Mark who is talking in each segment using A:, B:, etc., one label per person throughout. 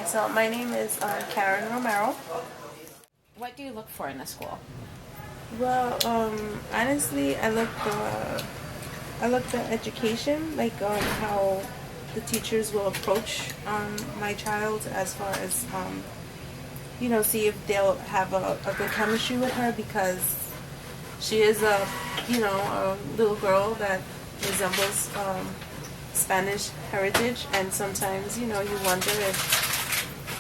A: Hi, so my name is Karen Romero.
B: What do you look for in a school?
A: Well, honestly, I looked at education, like how the teachers will approach my child as far as see if they'll have a good chemistry with her, because she is a little girl that resembles Spanish heritage, and sometimes you wonder if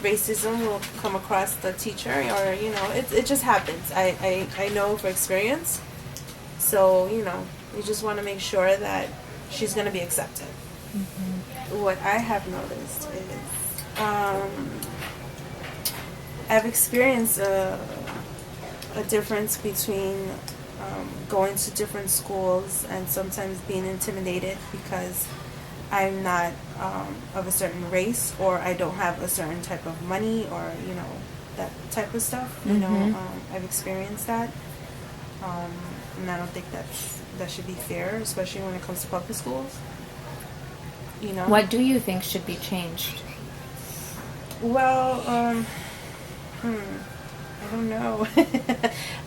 A: racism will come across the teacher, or it just happens. I know for experience. So you just want to make sure that she's going to be accepted. Mm-hmm. What I have noticed is I've experienced a difference between going to different schools and sometimes being intimidated because I'm not of a certain race, or I don't have a certain type of money, or that type of stuff. I've experienced that, and I don't think that should be fair, especially when it comes to public schools.
B: What do you think should be changed?
A: Well, I don't know.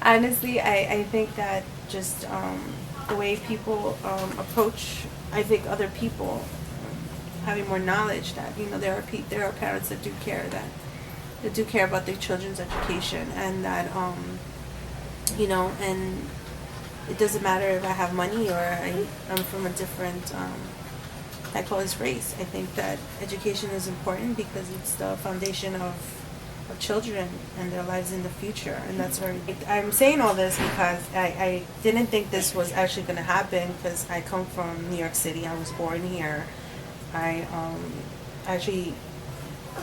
A: Honestly, I think that just the way people approach, I think other people having more knowledge that there are parents that do care about their children's education, and that and it doesn't matter if I have money or I'm from a different I call this race. I think that education is important because it's the foundation of children and their lives in the future, and that's very big. I'm saying all this because I didn't think this was actually going to happen, because I come from New York City. I was born here. I actually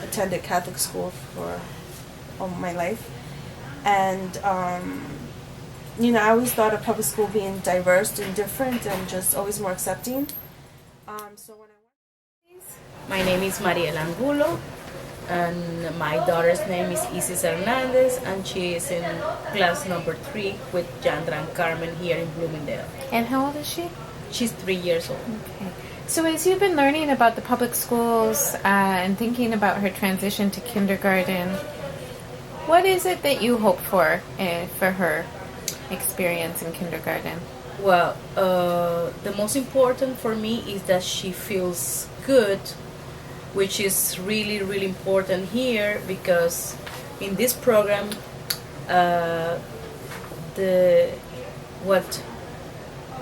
A: attended Catholic school for all my life, and I always thought of public school being diverse and different and just always more accepting. So when
C: my name is Mariela Angulo, and my daughter's name is Isis Hernandez, and she is in class number 3 with Jandra and Carmen here in Bloomingdale.
B: And how old is she?
C: She's 3 years old.
B: Okay. So as you've been learning about the public schools and thinking about her transition to kindergarten, what is it that you hope for her experience in kindergarten?
C: Well, the most important for me is that she feels good, which is really, really important here, because in this program,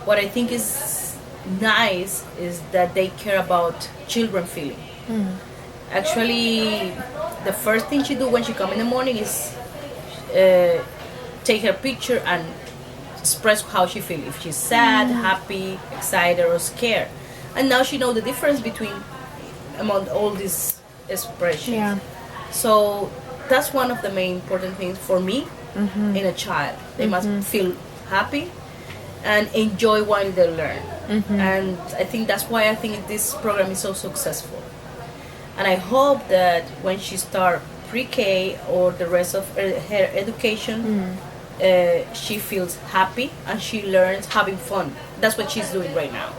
C: what I think is nice is that they care about children feeling. Actually, the first thing she do when she come in the morning is take her picture and express how she feels, if she's sad, happy, excited, or scared. And now she know the difference among all these expressions.
B: Yeah.
C: So that's one of the main important things for me in a child. They must feel happy and enjoy while they learn. And I think that's why I think this program is so successful. And I hope that when she start pre-K or the rest of her education, she feels happy and she learns having fun. That's what she's doing right now.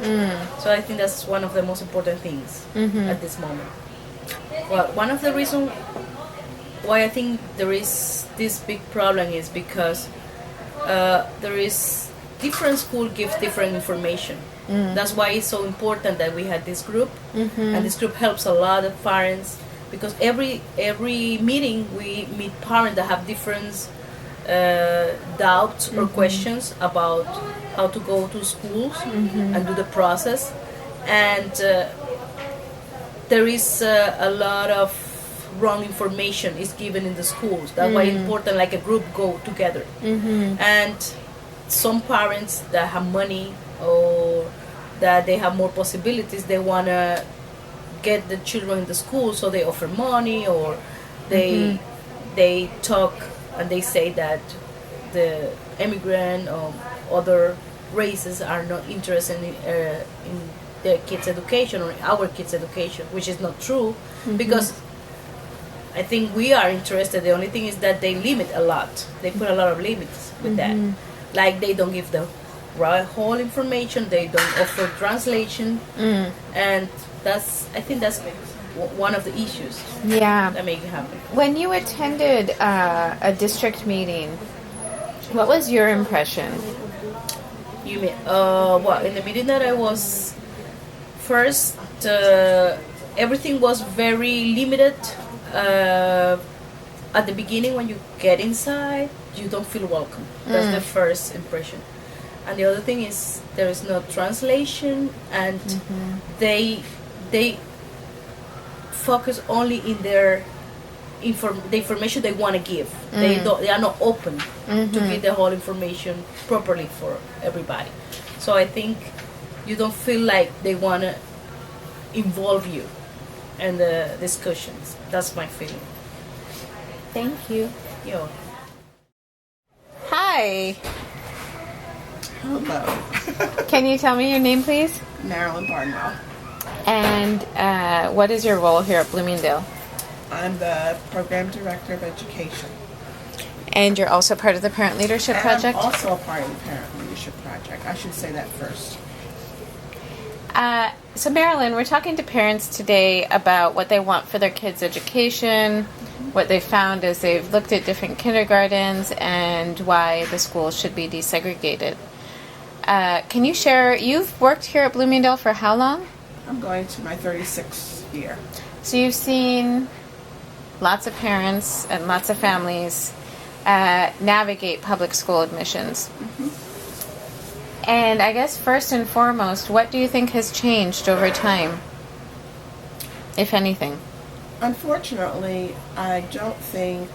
C: So I think that's one of the most important things at this moment. Well, one of the reasons why I think there is this big problem is because there is different school gives different information. That's why it's so important that we had this group, and this group helps a lot of parents, because every meeting we meet parents that have different doubts or questions about how to go to schools and do the process, and there is a lot of wrong information is given in the schools. That's why it's important like a group go together. And some parents that have money or that they have more possibilities, they want to get the children in the school, so they offer money, or they talk and they say that the immigrant or other races are not interested in their kids' education or our kids' education, which is not true, because I think we are interested. The only thing is that they limit a lot. They put a lot of limits with that. Like they don't give the whole information, they don't offer translation, and I think that's one of the issues
B: Yeah.
C: that make it happen.
B: When you attended a district meeting, what was your impression?
C: You mean, well, in the meeting that I was first, everything was very limited. At the beginning, when you get inside, you don't feel welcome. That's the first impression. And the other thing is there is no translation, and they focus only in their the information they want to give. They are not open to give the whole information properly for everybody. So I think you don't feel like they want to involve you in the discussions. That's my feeling.
B: Thank you.
C: Yo.
B: Hi.
D: Hello,
B: Can you tell me your name, please?
D: Marilyn Barnwell.
B: And what is your role here at Bloomingdale?
D: I'm the Program Director of Education.
B: And you're also part of the Parent Leadership Project?
D: I'm also a part of the Parent Leadership Project. I should say that first.
B: So Marilyn, we're talking to parents today about what they want for their kids' education, what they found as they've looked at different kindergartens, and why the schools should be desegregated. Can you share, you've worked here at Bloomingdale for how long?
D: I'm going to my 36th year.
B: So you've seen lots of parents and lots of families navigate public school admissions. And I guess first and foremost, what do you think has changed over time, if anything?
D: Unfortunately, I don't think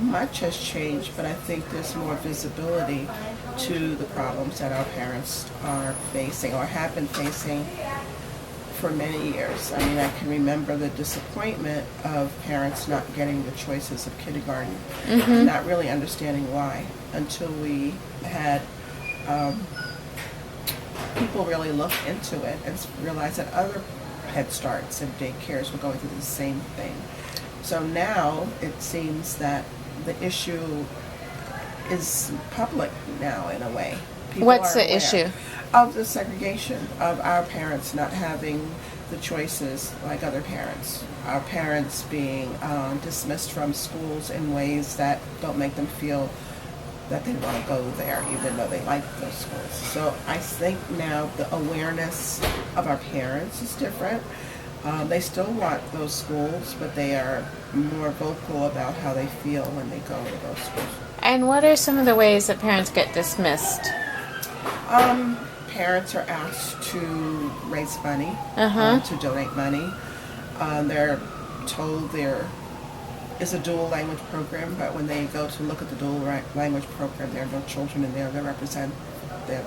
D: much has changed, but I think there's more visibility to the problems that our parents are facing or have been facing for many years. I mean, I can remember the disappointment of parents not getting the choices of kindergarten, not really understanding why, until we had people really look into it and realize that other Head Starts and daycares were going through the same thing. So now it seems that the issue is public now in a way. People
B: What's
D: are
B: the
D: aware
B: issue?
D: of the segregation of our parents not having the choices like other parents. Our parents being dismissed from schools in ways that don't make them feel that they want to go there, even though they like those schools. So I think now the awareness of our parents is different. They still want those schools, but they are more vocal about how they feel when they go to those schools.
B: And what are some of the ways that parents get dismissed?
D: Parents are asked to raise money, to donate money. They're told there is a dual language program, but when they go to look at the dual language program, there are no children in there that represent them.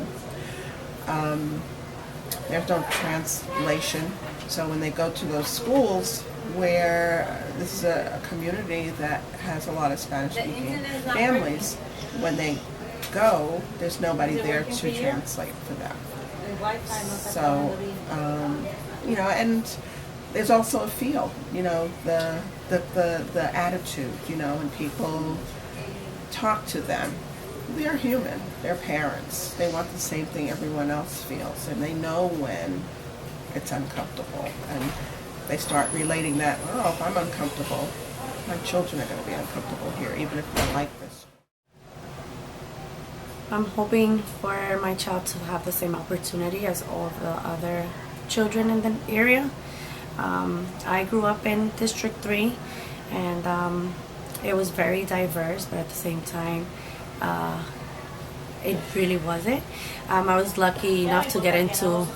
D: There's no translation. So when they go to those schools where this is a community that has a lot of Spanish-speaking families, when they go, there's nobody there to translate for them. So, and there's also a feel, the attitude, when people talk to them. They're human. They're parents. They want the same thing everyone else feels, and they know when it's uncomfortable, and they start relating that. Oh, if I'm uncomfortable, my children are going to be uncomfortable here, even if they like this.
E: I'm hoping for my child to have the same opportunity as all the other children in the area. I grew up in District 3, and it was very diverse, but at the same time, it really wasn't. I was lucky enough to get into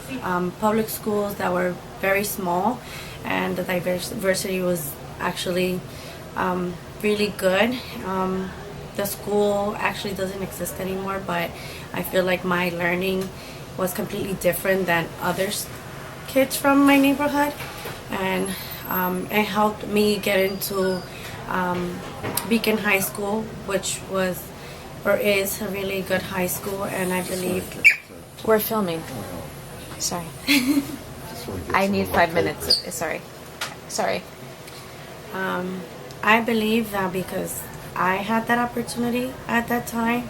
E: public schools that were very small, and the diversity was actually really good. The school actually doesn't exist anymore, but I feel like my learning was completely different than other kids from my neighborhood, and it helped me get into Beacon High School, which was or is a really good high school, and I believe
B: We're filming. Sorry. I need 5 minutes. Sorry.
E: I believe that because I had that opportunity at that time,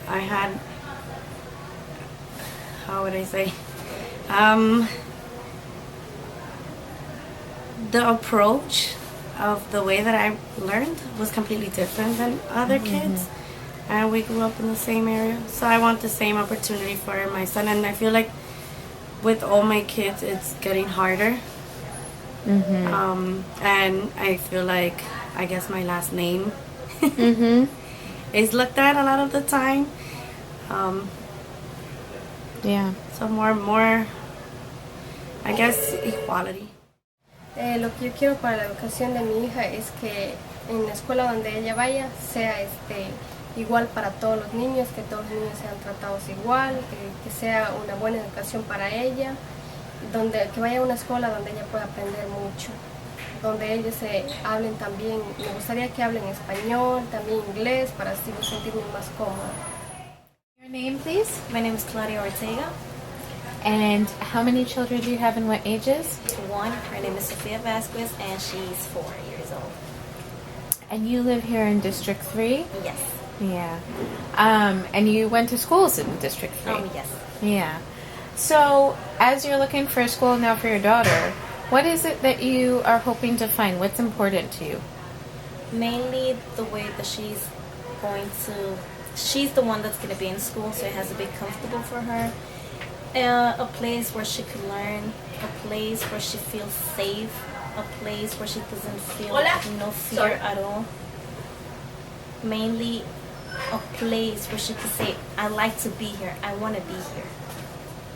E: I had, how would I say, the approach of the way that I learned was completely different than other kids. And we grew up in the same area. So I want the same opportunity for my son. And I feel like with all my kids, it's getting harder. And I feel like, I guess my last name is looked at a lot of the time.
B: Yeah.
E: So more, I guess, equality.
F: Lo que yo quiero para la educación de mi hija es que en la escuela donde ella vaya sea igual para todos los niños, que todos los niños sean tratados igual, que sea una buena educación para ella, que vaya a una escuela donde ella pueda aprender mucho, donde ellos hablen también, me gustaría que hablen español, también inglés, para así sentirme más cómoda.
B: Your name, please?
G: My name is Claudia Ortega.
B: And how many children do you have and what ages?
G: One, her name is Sofia Vasquez, and she's 4 years old.
B: And you live here in District 3?
G: Yes.
B: Yeah. And you went to schools in District 3?
G: Yes.
B: Yeah. So, as you're looking for a school now for your daughter, what is it that you are hoping to find? What's important to you?
G: Mainly the way that she's the one that's going to be in school, so it has to be comfortable for her. A place where she can learn, a place where she feels safe, a place where she doesn't feel no fear at all. Mainly a place where she can say, I like to be here, I want to be here.